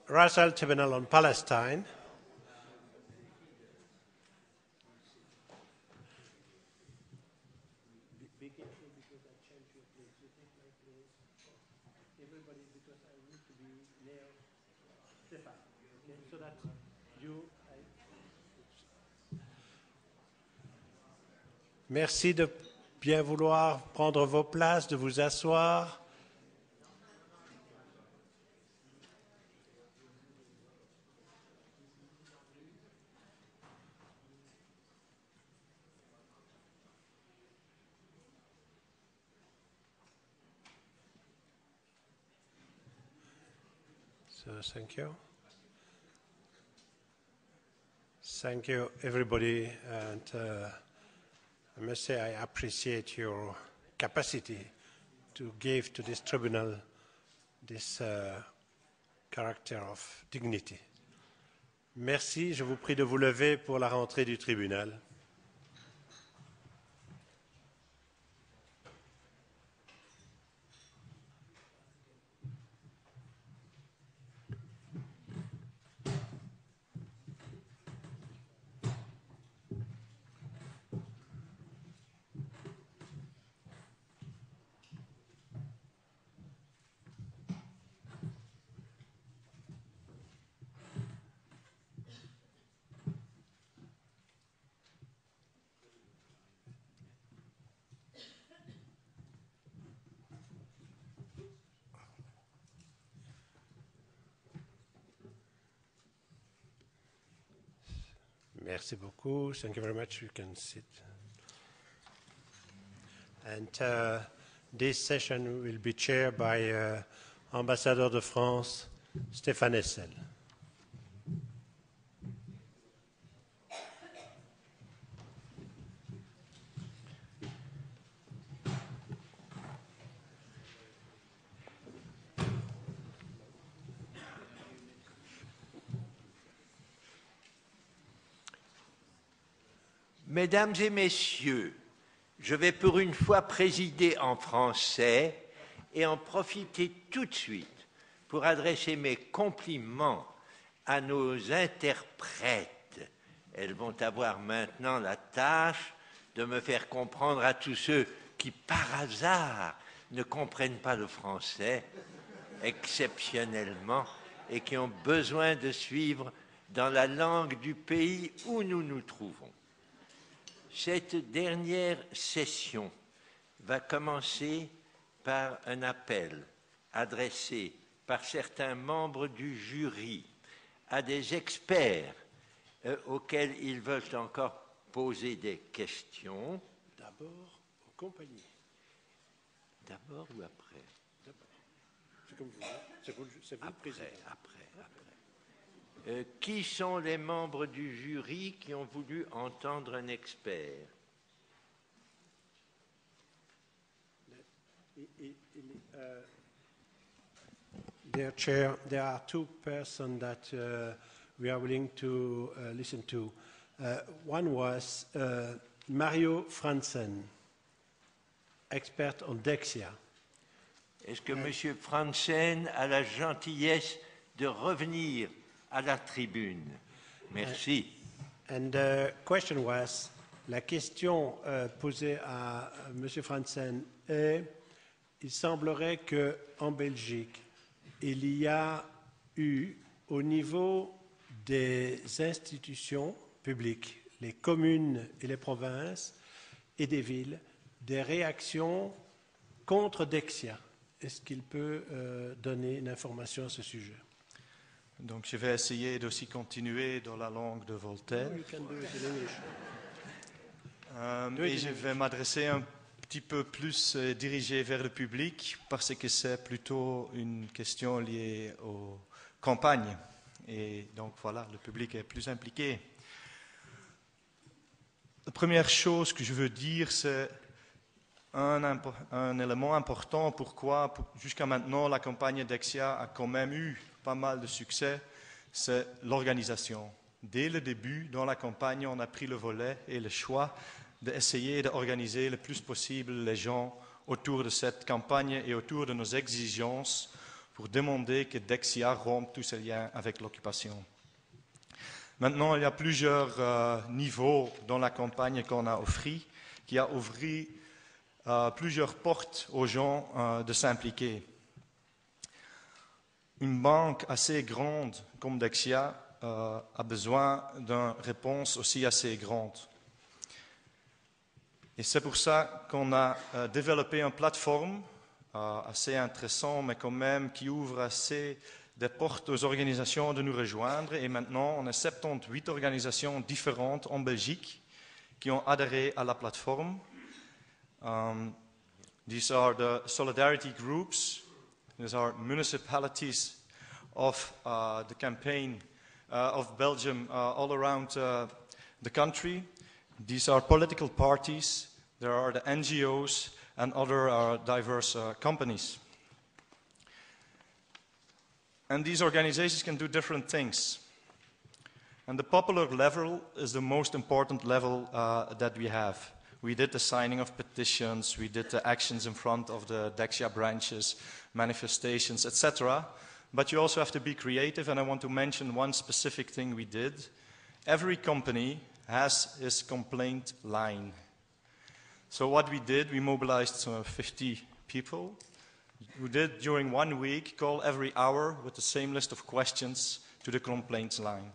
Russell Tribunal on Palestine. Merci de bien vouloir prendre vos places, de vous asseoir. So, thank you. Thank you, everybody. And I must say I appreciate your capacity to give to this tribunal this character of dignity. Merci, je vous prie de vous lever pour la rentrée du tribunal. Merci beaucoup. Thank you very much. You can sit. And this session will be chaired by Ambassador de France, Stéphane Hessel. Mesdames et messieurs, je vais pour une fois présider en français et en profiter tout de suite pour adresser mes compliments à nos interprètes. Elles vont avoir maintenant la tâche de me faire comprendre à tous ceux qui, par hasard, ne comprennent pas le français exceptionnellement et qui ont besoin de suivre dans la langue du pays où nous nous trouvons. Cette dernière session va commencer par un appel adressé par certains membres du jury à des experts auxquels ils veulent encore poser des questions. D'abord aux compagnies. D'abord ou après? D'abord. C'est comme vous. C'est vous le président. Après. Qui sont les membres du jury qui ont voulu entendre un expert? Dear Chair, there are two persons that we are willing to listen to. One was Mario Franzen, expert on Dexia. Est-ce que M. Franzen a la gentillesse de revenir à la tribune? Merci. And the question was, la question posée à M. Franzen est, il semblerait qu'en Belgique, il y a eu au niveau des institutions publiques, les communes et les provinces et des villes, des réactions contre Dexia. Est-ce qu'il peut donner une information à ce sujet? Donc je vais essayer d'aussi continuer dans la langue de Voltaire. Et je vais m'adresser un petit peu plus dirigé vers le public parce que c'est plutôt une question liée aux campagnes. Et donc voilà, le public est plus impliqué. La première chose que je veux dire, c'est un élément important pourquoi jusqu'à maintenant la campagne Dexia a quand même eu pas mal de succès, c'est l'organisation. Dès le début, dans la campagne, on a pris le volet et le choix d'essayer d'organiser le plus possible les gens autour de cette campagne et autour de nos exigences pour demander que Dexia rompe tous ses liens avec l'occupation. Maintenant, il y a plusieurs niveaux dans la campagne qu'on a offert, qui a ouvert plusieurs portes aux gens de s'impliquer. Une banque assez grande comme Dexia a besoin d'une réponse aussi assez grande. Et c'est pour ça qu'on a développé une plateforme assez intéressante, mais quand même qui ouvre assez des portes aux organisations de nous rejoindre. Et maintenant, on a 78 organisations différentes en Belgique qui ont adhéré à la plateforme. These are the solidarity groups. These are municipalities of the campaign of Belgium all around the country. These are political parties. There are the NGOs and other diverse companies. And these organizations can do different things. And the popular level is the most important level that we have. We did the signing of petitions, we did the actions in front of the Dexia branches, manifestations, etc. But you also have to be creative, and I want to mention one specific thing we did. Every company has its complaint line. So what we did, we mobilized 50 people who did, during 1 week, call every hour with the same list of questions to the complaints line.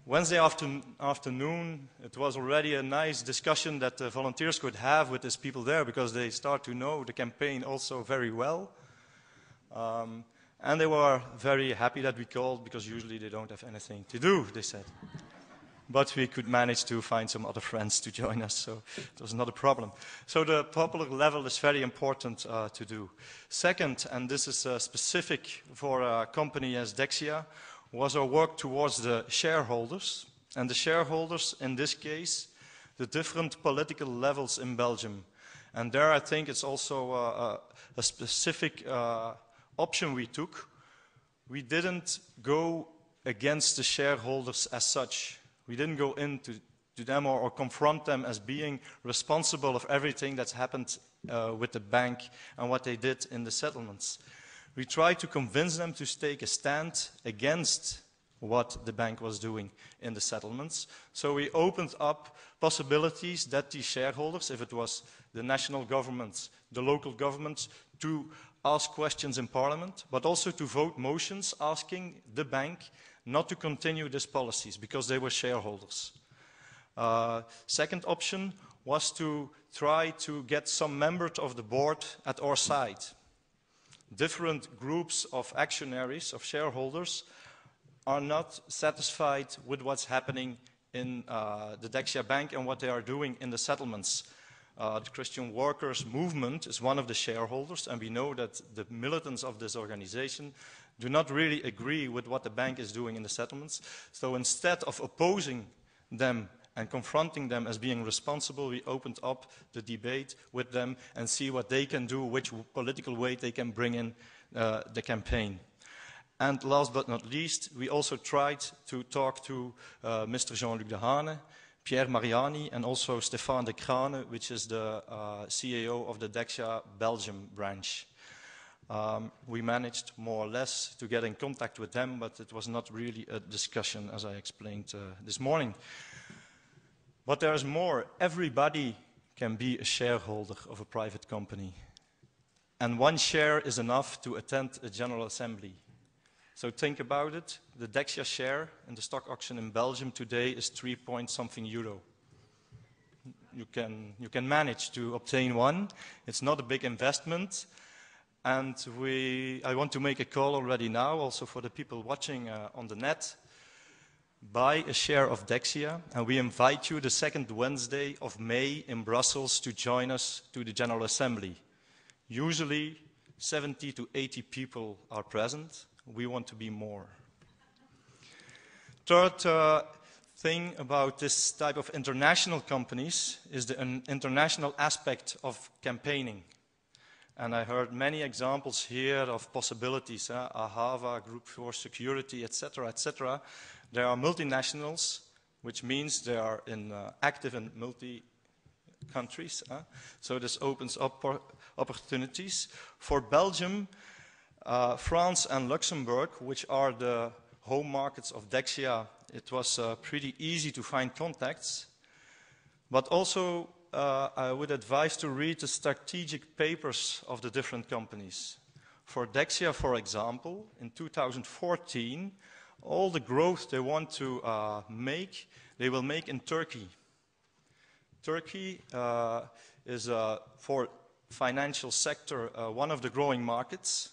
Wednesday afternoon, it was already a nice discussion that the volunteers could have with these people there, because they start to know the campaign also very well. And they were very happy that we called, because usually they don't have anything to do, they said. But we could manage to find some other friends to join us, so it was not a problem. So the popular level is very important to do. Second, and this is specific for a company as Dexia, was our work towards the shareholders. And the shareholders, in this case, the different political levels in Belgium. And there I think it's also a specific option we took. We didn't go against the shareholders as such. We didn't go into them or confront them as being responsible of everything that's happened with the bank and what they did in the settlements. We tried to convince them to take a stand against what the bank was doing in the settlements. So we opened up possibilities that the shareholders, if it was the national governments, the local governments, to ask questions in Parliament, but also to vote motions asking the bank not to continue these policies because they were shareholders. Second option was to try to get some members of the board at our side. Different groups of actionaries, of shareholders, are not satisfied with what's happening in the Dexia Bank and what they are doing in the settlements. The Christian Workers Movement is one of the shareholders, and we know that the militants of this organization do not really agree with what the bank is doing in the settlements. So instead of opposing them and confronting them as being responsible, we opened up the debate with them and see what they can do, which political weight they can bring in the campaign. And last but not least, we also tried to talk to Mr. Jean-Luc Dehane, Pierre Mariani, and also Stéphane de Crane, which is the CEO of the Dexia Belgium branch. We managed more or less to get in contact with them, but it was not really a discussion, as I explained this morning. But there's more. Everybody can be a shareholder of a private company. And one share is enough to attend a general assembly. So think about it. The Dexia share in the stock auction in Belgium today is 3 point something euro. You can manage to obtain one. It's not a big investment. And I want to make a call already now, also for the people watching on the net. Buy a share of Dexia, and we invite you the second Wednesday of May in Brussels to join us to the General Assembly. Usually 70 to 80 people are present. We want to be more. Third thing about this type of international companies is the international aspect of campaigning. And I heard many examples here of possibilities, Ahava, Group for Security, etc., etc. There are multinationals, which means they are active in multi-countries. So this opens up opportunities. For Belgium, France and Luxembourg, which are the home markets of Dexia, it was pretty easy to find contacts. But also, I would advise to read the strategic papers of the different companies. For Dexia, for example, in 2014, all the growth they want to make, they will make in Turkey. Turkey is, for financial sector, one of the growing markets.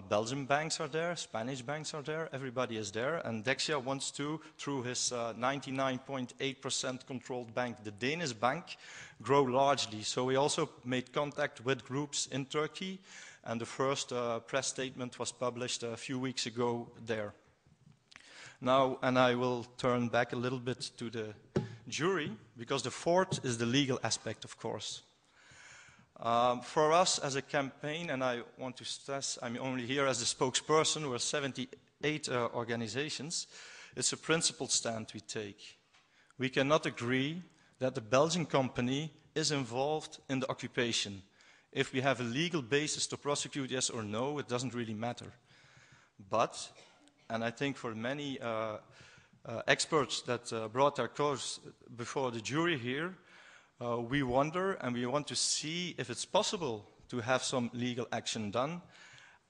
Belgian banks are there, Spanish banks are there, everybody is there, and Dexia wants to, through his 99.8% controlled bank, the Danish bank, grow largely. So we also made contact with groups in Turkey, and the first press statement was published a few weeks ago there. Now, and I will turn back a little bit to the jury, because the fourth is the legal aspect, of course. For us as a campaign, and I want to stress, I'm only here as the spokesperson, we're 78 organizations, it's a principled stand we take. We cannot agree that the Belgian company is involved in the occupation. If we have a legal basis to prosecute, yes or no, it doesn't really matter. But, and I think for many experts that brought their cause before the jury here, we wonder and we want to see if it's possible to have some legal action done.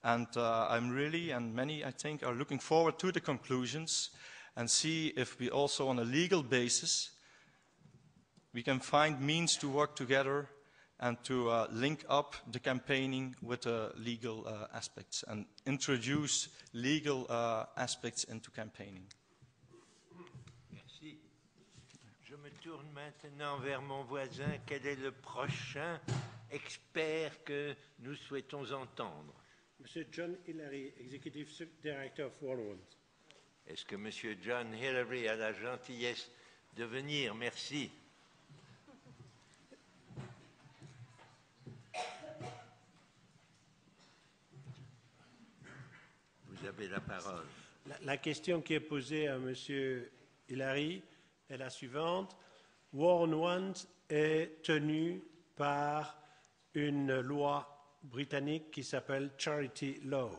And I'm really, and many I think, are looking forward to the conclusions and see if we also on a legal basis we can find means to work together and to link up the campaigning with the legal aspects and introduce legal aspects into campaigning. Merci. Je me tourne maintenant vers mon voisin. Quel est le prochain expert que nous souhaitons entendre? Monsieur John Hillary, Executive Director of Warlord. Est-ce que Monsieur John Hillary a la gentillesse de venir? Merci. Vous avez la parole. La question qui est posée à Monsieur Hillary est la suivante. War on Want est tenu par une loi britannique qui s'appelle Charity Law.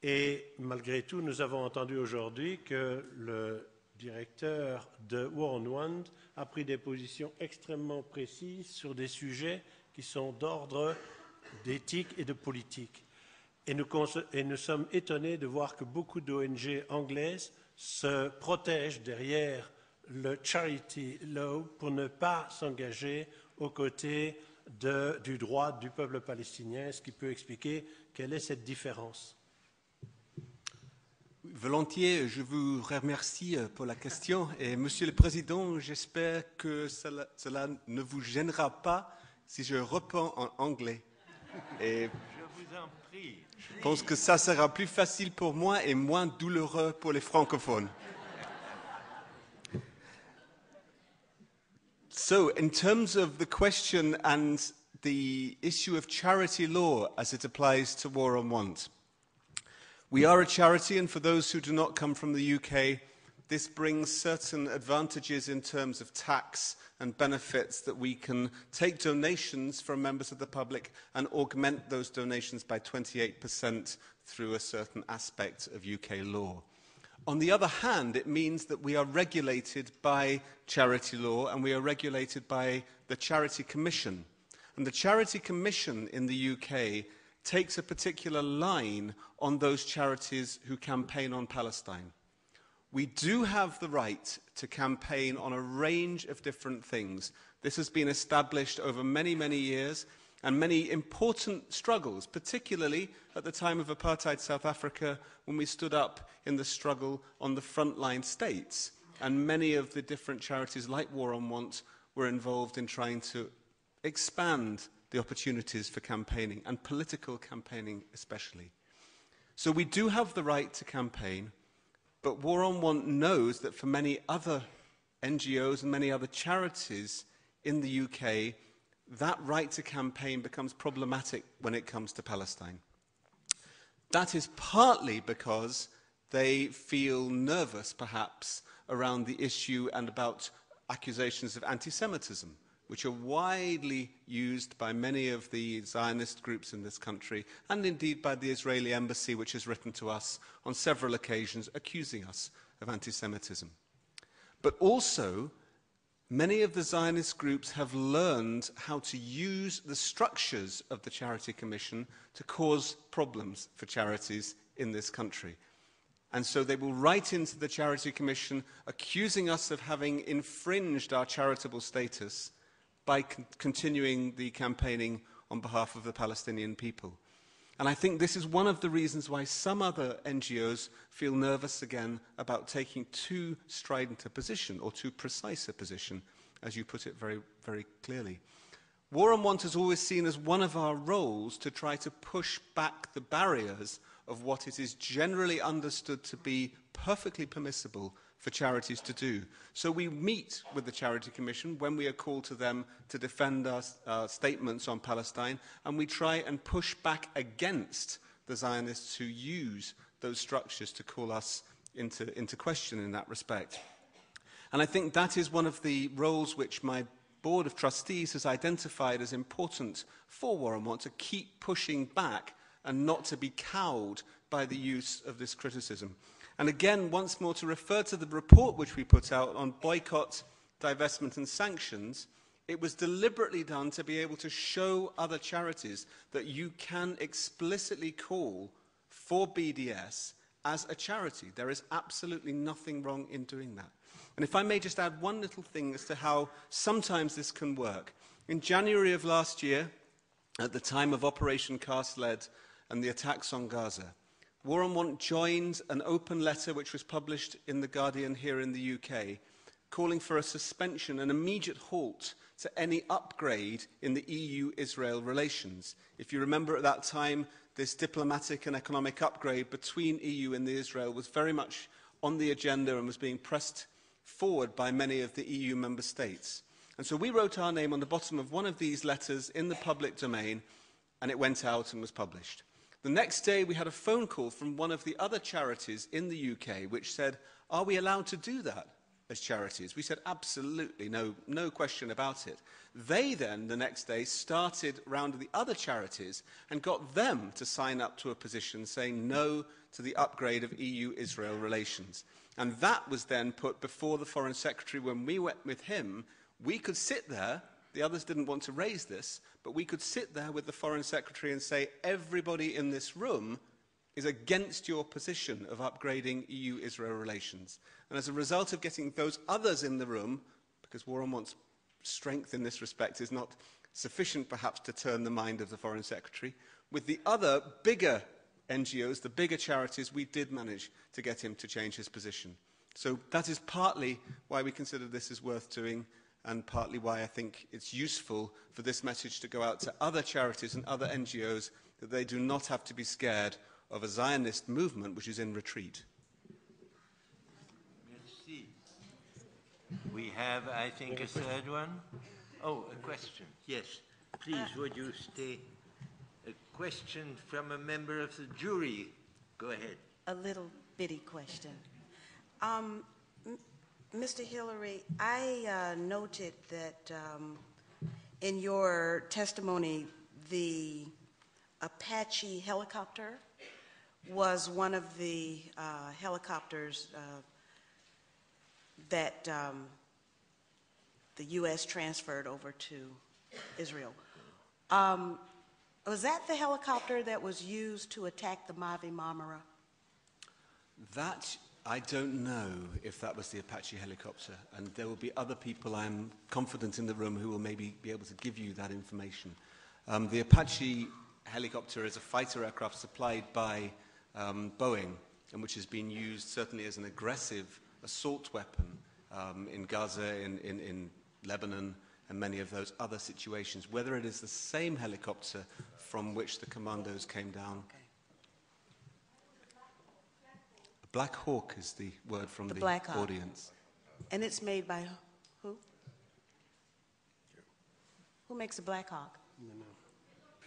Et malgré tout, nous avons entendu aujourd'hui que le directeur de War on Want a pris des positions extrêmement précises sur des sujets qui sont d'ordre d'éthique et de politique. Et nous sommes étonnés de voir que beaucoup d'ONG anglaises se protègent derrière le Charity Law pour ne pas s'engager aux côtés du droit du peuple palestinien, ce qui peut expliquer quelle est cette différence. Volontiers, je vous remercie pour la question. Et Monsieur le Président, j'espère que cela ne vous gênera pas si je reprends en anglais. Et je vous en prie. Je pense que ça sera plus facile pour moi et moins douloureux pour les francophones. So, in terms of the question and the issue of charity law as it applies to War on Want, we are a charity, and for those who do not come from the UK, this brings certain advantages in terms of tax and benefits that we can take donations from members of the public and augment those donations by 28% through a certain aspect of UK law. On the other hand, it means that we are regulated by charity law and we are regulated by the Charity Commission. And the Charity Commission in the UK takes a particular line on those charities who campaign on Palestine. We do have the right to campaign on a range of different things. This has been established over many, many years, and many important struggles, particularly at the time of apartheid South Africa, when we stood up in the struggle on the frontline states. And many of the different charities, like War on Want, were involved in trying to expand the opportunities for campaigning, and political campaigning especially. So we do have the right to campaign, but War on Want knows that for many other NGOs and many other charities in the UK, that right to campaign becomes problematic when it comes to Palestine. That is partly because they feel nervous, perhaps, around the issue and about accusations of anti-Semitism. which are widely used by many of the Zionist groups in this country, and indeed by the Israeli embassy, which has written to us on several occasions accusing us of anti-Semitism. But also, many of the Zionist groups have learned how to use the structures of the Charity Commission to cause problems for charities in this country. And so they will write into the Charity Commission accusing us of having infringed our charitable status by continuing the campaigning on behalf of the Palestinian people. And I think this is one of the reasons why some other NGOs feel nervous again about taking too strident a position, or too precise a position, as you put it very, very clearly. War on Want is always seen as one of our roles to try to push back the barriers of what it is generally understood to be perfectly permissible for charities to do. So we meet with the Charity Commission when we are called to them to defend our statements on Palestine, and we try and push back against the Zionists who use those structures to call us into question in that respect. And I think that is one of the roles which my Board of Trustees has identified as important for War on Want, to keep pushing back and not to be cowed by the use of this criticism. And again, once more, to refer to the report which we put out on boycott, divestment and sanctions, it was deliberately done to be able to show other charities that you can explicitly call for BDS as a charity. There is absolutely nothing wrong in doing that. And if I may just add one little thing as to how sometimes this can work. In January of last year, at the time of Operation Cast Lead and the attacks on Gaza, War on Want joined an open letter which was published in The Guardian here in the UK, calling for a suspension, an immediate halt to any upgrade in the EU-Israel relations. If you remember, at that time, this diplomatic and economic upgrade between EU and Israel was very much on the agenda and was being pressed forward by many of the EU member states. And so we wrote our name on the bottom of one of these letters in the public domain, and it went out and was published. The next day, we had a phone call from one of the other charities in the UK which said, "Are we allowed to do that as charities?" We said, absolutely, no question about it. They then, the next day, started round the other charities and got them to sign up to a position saying no to the upgrade of EU-Israel relations. And that was then put before the Foreign Secretary. When we went with him, we could sit there. The others didn't want to raise this, but we could sit there with the Foreign Secretary and say, everybody in this room is against your position of upgrading EU-Israel relations. And as a result of getting those others in the room, because War on Want's strength in this respect is not sufficient perhaps to turn the mind of the Foreign Secretary, with the other bigger NGOs, the bigger charities, we did manage to get him to change his position. So that is partly why we consider this is worth doing, and partly why I think it's useful for this message to go out to other charities and other NGOs, that they do not have to be scared of a Zionist movement which is in retreat. Merci. We have, I think, a third one. Oh, a question. Yes. Please, would you stay? A question from a member of the jury. Go ahead. A little bitty question. Mr. Hillary, I noted that in your testimony, the Apache helicopter was one of the helicopters that the U.S. transferred over to Israel. Was that the helicopter that was used to attack the Mavi Marmara? That, I don't know if that was the Apache helicopter, and there will be other people, I'm confident, in the room who will maybe be able to give you that information. The Apache helicopter is a fighter aircraft supplied by Boeing, and which has been used certainly as an aggressive assault weapon in Gaza, in Lebanon, and many of those other situations. Whether it is the same helicopter from which the commandos came down. Okay. Black Hawk is the word from the audience. And it's made by who? Who makes a Black Hawk?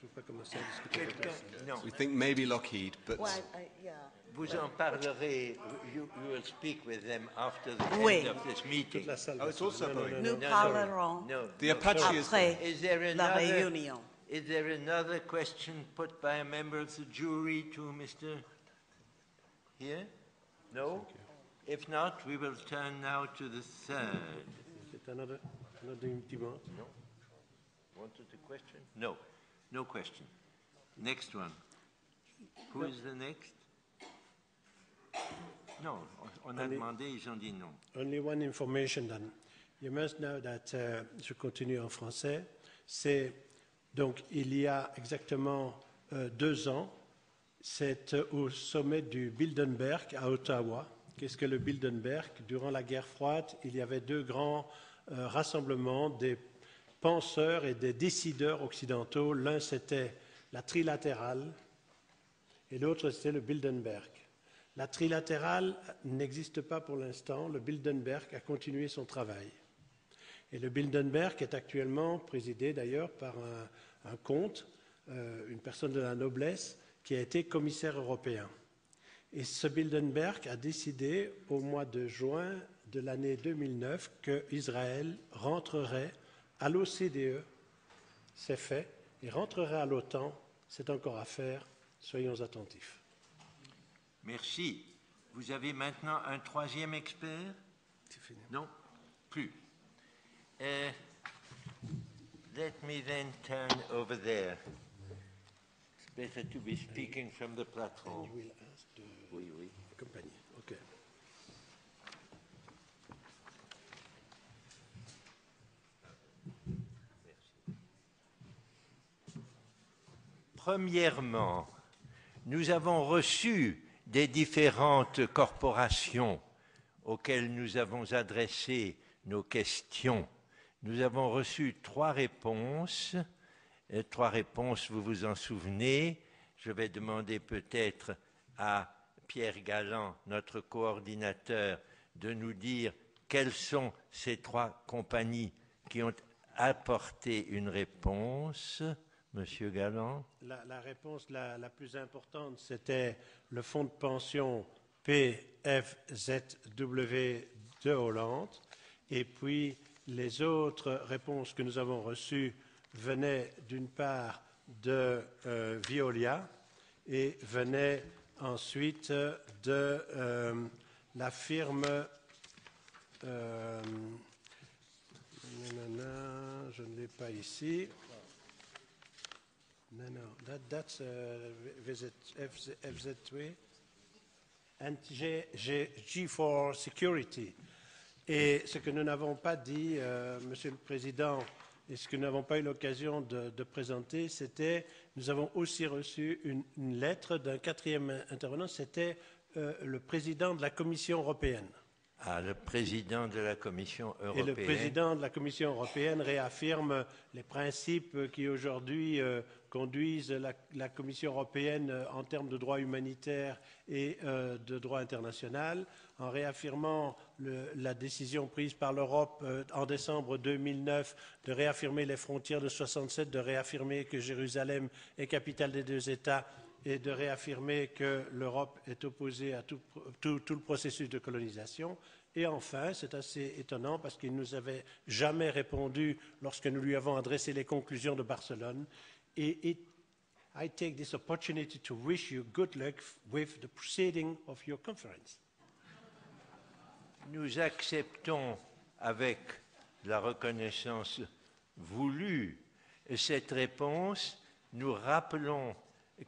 ne veux pas commencer à discuter avec Quelqu'un? ça. Non. We think maybe Lockheed, but Well, yeah. Vous en parlerez. You will speak with them after the Oui. end of this meeting. Toute la salle. Oh, it's also Non, non, going. non, Nous non. parlerons No. the Apache is après Is there la another? réunion. Is there another question put by a member of the jury to Mr. Here? No? If not, we will turn now to the third. C'est another demand. No? Wanted a question? No. No question. Next one. Who is the next? No. On a demandé, ils ont dit non. Only one information then. You must know that, je continue en français, c'est donc il y a exactement 2 ans, c'est au sommet du Bilderberg à Ottawa. Qu'est-ce que le Bilderberg? Durant la guerre froide, il y avait 2 grands rassemblements des penseurs et des décideurs occidentaux. L'un c'était la trilatérale et l'autre c'était le Bilderberg. La trilatérale n'existe pas pour l'instant. Le Bilderberg a continué son travail. Et le Bilderberg est actuellement présidé d'ailleurs par un comte, une personne de la noblesse, qui a été commissaire européen. Et ce Bilderberg a décidé au mois de juin de l'année 2009 qu'Israël rentrerait à l'OCDE, c'est fait, et rentrerait à l'OTAN, c'est encore à faire, soyons attentifs. Merci. Vous avez maintenant un 3e expert? Non? Plus. Let me then turn over there. It's better to be speaking from the platform. You will ask the Oui, oui. company. Okay. Premièrement, nous avons reçu des différentes corporations auxquelles nous avons adressé nos questions. Nous avons reçu 3 réponses. 3 réponses, vous vous en souvenez. Je vais demander peut-être à Pierre Galland, notre coordinateur, de nous dire quelles sont ces 3 compagnies qui ont apporté une réponse. Monsieur Galland. La réponse la plus importante, c'était le fonds de pension PFZW de Hollande. Et puis, les autres réponses que nous avons reçues venaient d'une part de Veolia et venaient ensuite de la firme... je ne l'ai pas ici. No, that's visit FZ3 and G4 Security. Et ce que nous n'avons pas dit, Monsieur le Président, et ce que nous n'avons pas eu l'occasion de présenter, c'était, nous avons aussi reçu une lettre d'un 4e intervenant, c'était le président de la Commission européenne. Ah, le président de la Commission européenne. Et le président de la Commission européenne réaffirme les principes qui aujourd'hui conduisent la Commission européenne en termes de droit humanitaire et de droit international, en réaffirmant la décision prise par l'Europe en décembre 2009 de réaffirmer les frontières de 67, de réaffirmer que Jérusalem est capitale des 2 États et de réaffirmer que l'Europe est opposée à tout le processus de colonisation. Et enfin, c'est assez étonnant parce qu'il ne nous avait jamais répondu lorsque nous lui avons adressé les conclusions de Barcelone. Et I take this opportunity to wish you good luck with the proceeding of your conference. Nous acceptons avec la reconnaissance voulue cette réponse. Nous rappelons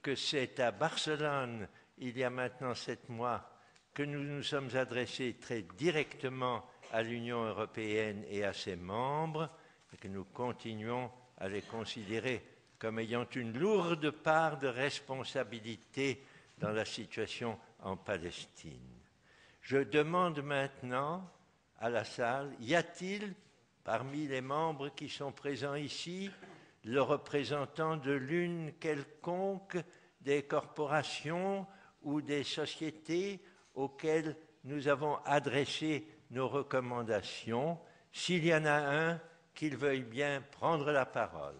que c'est à Barcelone, il y a maintenant 7 mois, que nous nous sommes adressés très directement à l'Union européenne et à ses membres, et que nous continuons à les considérer comme ayant une lourde part de responsabilité dans la situation en Palestine. Je demande maintenant à la salle, y a-t-il parmi les membres qui sont présents ici le représentant de l'une quelconque des corporations ou des sociétés auxquelles nous avons adressé nos recommandations? S'il y en a un, qu'il veuille bien prendre la parole.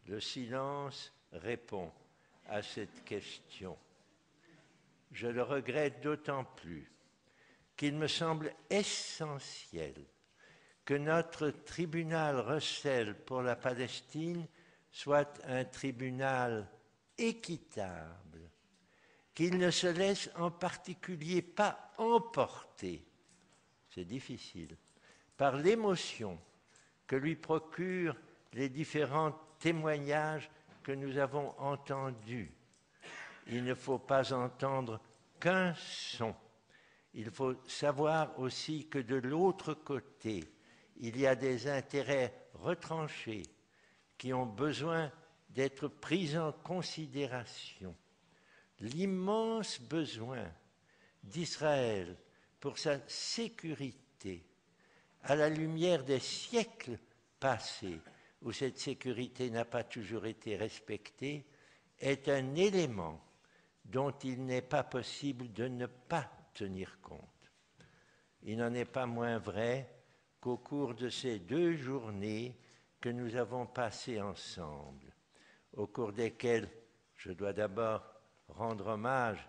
Le silence répond à cette question. Je le regrette d'autant plus qu'il me semble essentiel que notre tribunal recèle pour la Palestine soit un tribunal équitable, qu'il ne se laisse en particulier pas emporter, c'est difficile, par l'émotion que lui procurent les différents témoignages que nous avons entendus. Il ne faut pas entendre qu'un son. Il faut savoir aussi que de l'autre côté, il y a des intérêts retranchés qui ont besoin d'être pris en considération. L'immense besoin d'Israël pour sa sécurité, à la lumière des siècles passés, où cette sécurité n'a pas toujours été respectée, est un élément dont il n'est pas possible de ne pas tenir compte. Il n'en est pas moins vrai qu'au cours de ces 2 journées que nous avons passées ensemble, au cours desquelles je dois d'abord rendre hommage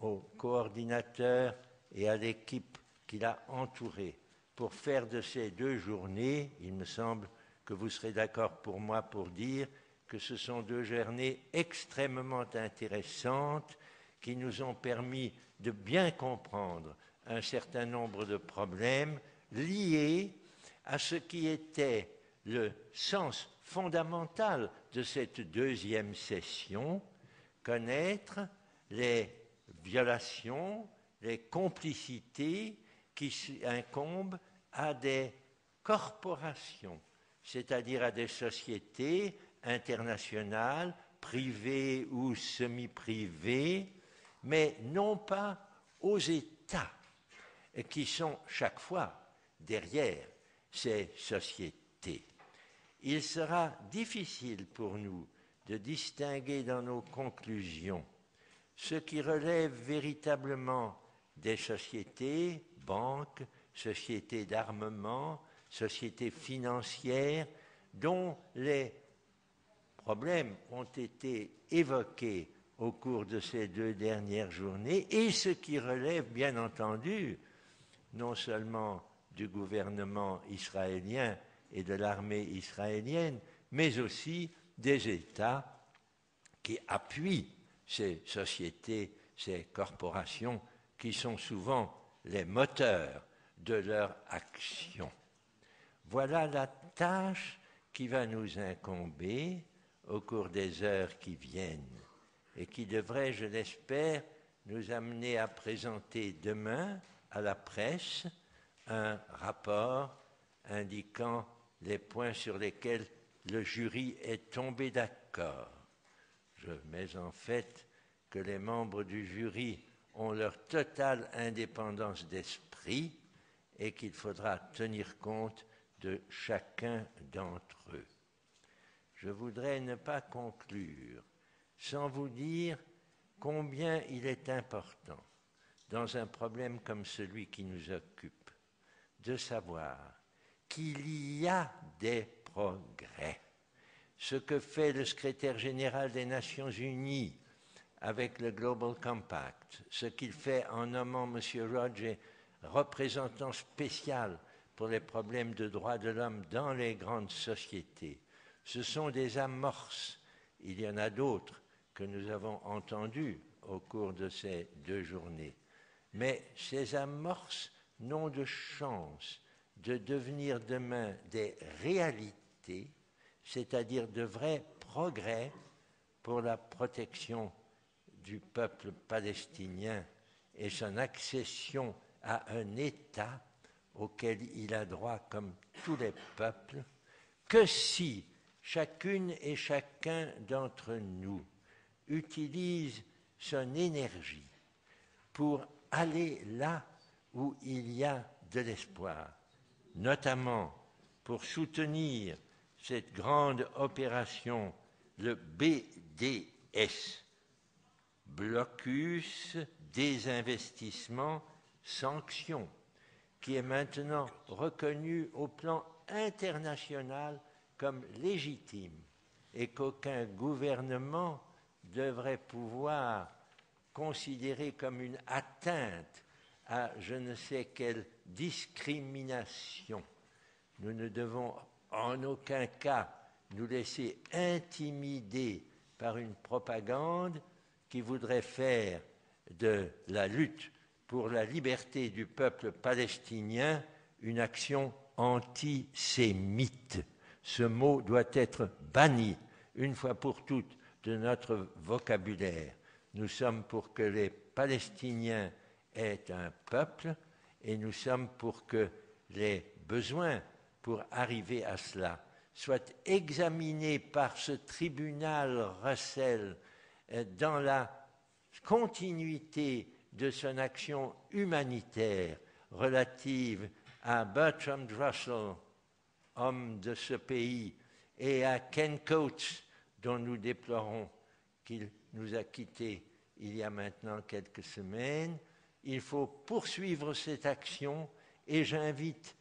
au coordinateur et à l'équipe qui l'a entouré pour faire de ces 2 journées, il me semble que vous serez d'accord pour moi pour dire que ce sont 2 journées extrêmement intéressantes qui nous ont permis de bien comprendre un certain nombre de problèmes liés à ce qui était le sens fondamental de cette 2e session, connaître les violations, les complicités qui incombent à des corporations, c'est-à-dire à des sociétés internationales, privées ou semi-privées, mais non pas aux États, qui sont chaque fois derrière ces sociétés. Il sera difficile pour nous de distinguer dans nos conclusions ce qui relève véritablement des sociétés, banques, sociétés d'armement, sociétés financières, dont les problèmes ont été évoqués au cours de ces 2 dernières journées, et ce qui relève, bien entendu, non seulement du gouvernement israélien et de l'armée israélienne, mais aussi des États qui appuient ces sociétés, ces corporations, qui sont souvent les moteurs de leur action. Voilà la tâche qui va nous incomber au cours des heures qui viennent et qui devrait, je l'espère, nous amener à présenter demain à la presse un rapport indiquant les points sur lesquels le jury est tombé d'accord. Je mets en fait que les membres du jury ont leur totale indépendance d'esprit et qu'il faudra tenir compte de chacun d'entre eux. Je voudrais ne pas conclure sans vous dire combien il est important, dans un problème comme celui qui nous occupe, de savoir qu'il y a des progrès. Ce que fait le secrétaire général des Nations Unies avec le Global Compact, ce qu'il fait en nommant M. Roger représentant spécial pour les problèmes de droits de l'homme dans les grandes sociétés, ce sont des amorces. Il y en a d'autres que nous avons entendues au cours de ces 2 journées. Mais ces amorces n'ont de chance de devenir demain des réalités, c'est-à-dire de vrais progrès pour la protection du peuple palestinien et son accession à un État auquel il a droit comme tous les peuples, que si chacune et chacun d'entre nous utilise son énergie pour aller là où il y a de l'espoir, notamment pour soutenir cette grande opération, le BDS, Blocus, Désinvestissement, Sanctions, qui est maintenant reconnu au plan international comme légitime et qu'aucun gouvernement devrait pouvoir considérer comme une atteinte à je ne sais quelle discrimination. Nous ne devons en aucun cas nous laisser intimider par une propagande qui voudrait faire de la lutte pour la liberté du peuple palestinien une action antisémite. Ce mot doit être banni une fois pour toutes de notre vocabulaire. Nous sommes pour que les Palestiniens aient un peuple et nous sommes pour que les besoins pour arriver à cela soient examinés par ce tribunal Russell dans la continuité de son action humanitaire relative à Bertrand Russell, homme de ce pays, et à Ken Coates, dont nous déplorons qu'il nous a quittés il y a maintenant quelques semaines. Il faut poursuivre cette action et j'invite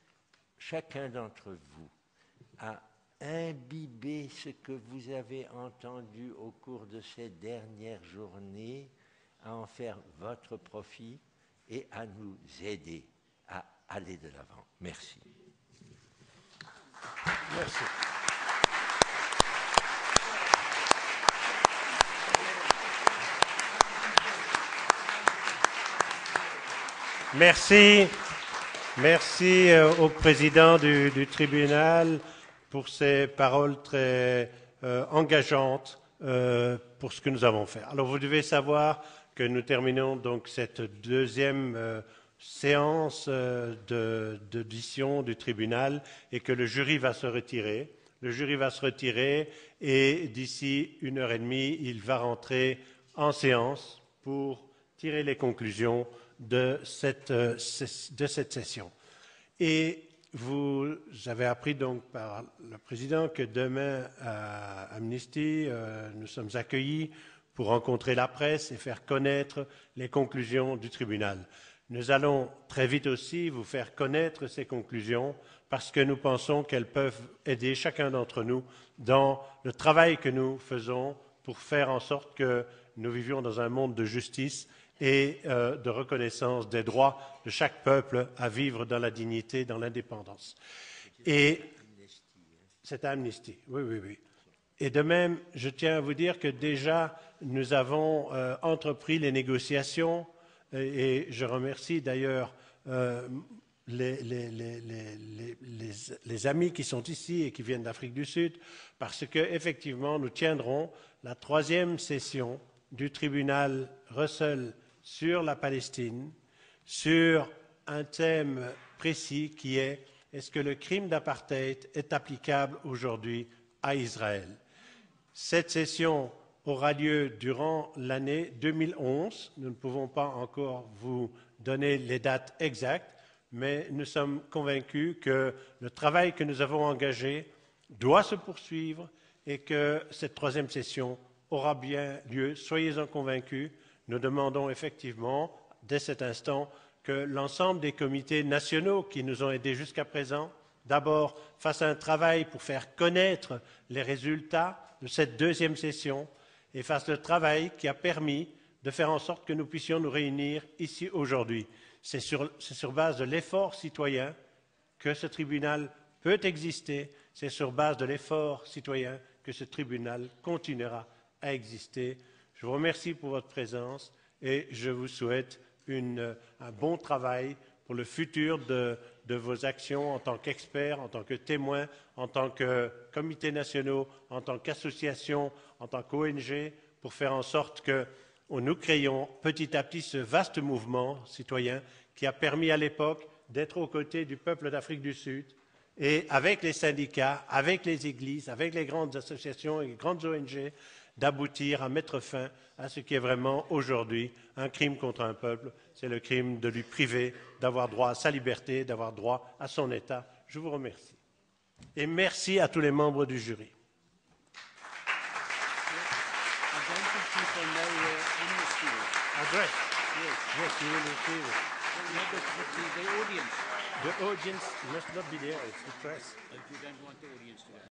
chacun d'entre vous à imbiber ce que vous avez entendu au cours de ces dernières journées, à en faire votre profit et à nous aider à aller de l'avant. Merci. Merci. Merci. Merci au président du tribunal pour ces paroles très engageantes pour ce que nous avons fait. Alors vous devez savoir que nous terminons donc cette deuxième séance d'audition du tribunal et que le jury va se retirer. Le jury va se retirer et d'ici 1h30, il va rentrer en séance pour tirer les conclusions de cette session. Et vous avez appris donc par le président que demain à Amnesty, nous sommes accueillis pour rencontrer la presse et faire connaître les conclusions du tribunal. Nous allons très vite aussi vous faire connaître ces conclusions parce que nous pensons qu'elles peuvent aider chacun d'entre nous dans le travail que nous faisons pour faire en sorte que nous vivions dans un monde de justice et de reconnaissance des droits de chaque peuple à vivre dans la dignité, dans l'indépendance. Et c'est Amnesty, oui. Et de même, je tiens à vous dire que déjà, nous avons entrepris les négociations et je remercie d'ailleurs les amis qui sont ici et qui viennent d'Afrique du Sud parce qu'effectivement, nous tiendrons la 3e session du tribunal Russell sur la Palestine, sur un thème précis qui est « Est-ce que le crime d'apartheid est applicable aujourd'hui à Israël ?» Cette session aura lieu durant l'année 2011. Nous ne pouvons pas encore vous donner les dates exactes, mais nous sommes convaincus que le travail que nous avons engagé doit se poursuivre et que cette 3e session aura bien lieu. Soyez-en convaincus. Nous demandons effectivement, dès cet instant, que l'ensemble des comités nationaux qui nous ont aidés jusqu'à présent, d'abord, fassent un travail pour faire connaître les résultats de cette 2e session et fassent le travail qui a permis de faire en sorte que nous puissions nous réunir ici aujourd'hui. C'est sur base de l'effort citoyen que ce tribunal peut exister. C'est sur base de l'effort citoyen que ce tribunal continuera à exister. Je vous remercie pour votre présence et je vous souhaite un bon travail pour le futur de vos actions en tant qu'experts, en tant que témoins, en tant que comités nationaux, en tant qu'associations, en tant qu'ONG, pour faire en sorte que nous créions petit à petit ce vaste mouvement citoyen qui a permis à l'époque d'être aux côtés du peuple d'Afrique du Sud et avec les syndicats, avec les églises, avec les grandes associations et les grandes ONG, d'aboutir à mettre fin à ce qui est vraiment aujourd'hui un crime contre un peuple. C'est le crime de lui priver d'avoir droit à sa liberté, d'avoir droit à son État. Je vous remercie. Et merci à tous les membres du jury. Address. Yes, you will receive it. The audience must not be there. It's the press. If you don't want the audience to